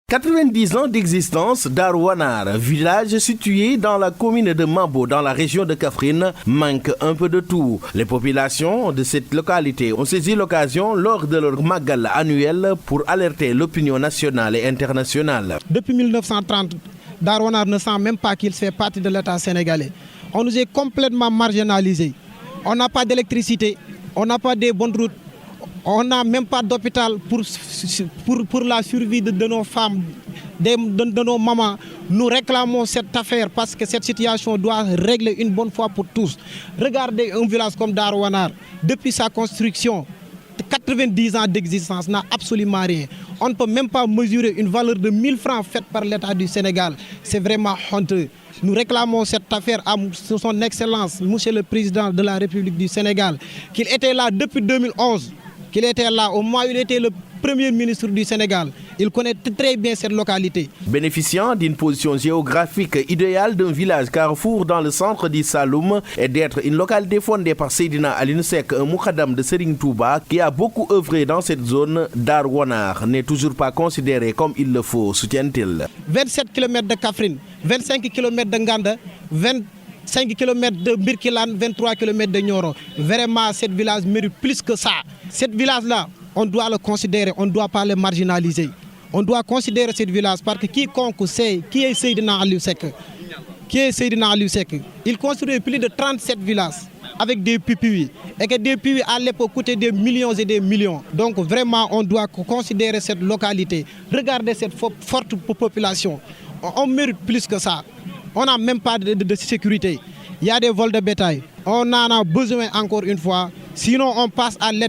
90 ans d'existence d'Arwanar, village situé dans la commune de Mabo, dans la région de Kaffrine, manque un peu de tout. Les populations de cette localité ont saisi l'occasion lors de leur magal annuel pour alerter l'opinion nationale et internationale. Depuis 1930, Darwanar ne sent même pas qu'il fait partie de l'État sénégalais. On nous est complètement marginalisés. On n'a pas d'électricité, on n'a pas de bonnes routes. On n'a même pas d'hôpital pour la survie de nos femmes, de nos mamans. Nous réclamons cette affaire parce que cette situation doit régler une bonne fois pour tous. Regardez un village comme Darwanar, depuis sa construction, 90 ans d'existence n'a absolument rien. On ne peut même pas mesurer une valeur de 1000 francs faite par l'État du Sénégal. C'est vraiment honteux. Nous réclamons cette affaire à son Excellence, Monsieur le Président de la République du Sénégal, qu'il était là depuis 2011. Qu'il était là au moment où il était le Premier ministre du Sénégal. Il connaît très bien cette localité. Bénéficiant d'une position géographique idéale d'un village carrefour dans le centre du Saloum et d'être une localité fondée par Seydina Alioune Seck, un moukhadam de Serigne Touba qui a beaucoup œuvré dans cette zone, Darwanar n'est toujours pas considéré comme il le faut, soutient-il. 27 km de Kaffrine, 25 km de Nganda, 5 km de Birkilane, 23 km de Nioro. Vraiment, ce village mérite plus que ça. Ce village-là, on doit le considérer, on ne doit pas le marginaliser. On doit considérer ce village parce que quiconque sait qui est Seydina Aliou Seck, il construit plus de 37 villages avec des puits. Et que des puits à l'époque coûtaient des millions et des millions. Donc vraiment, on doit considérer cette localité. Regardez cette forte population. On mérite plus que ça. On n'a même pas de sécurité. Il y a des vols de bétail. On en a besoin encore une fois. Sinon, on passe à l'État.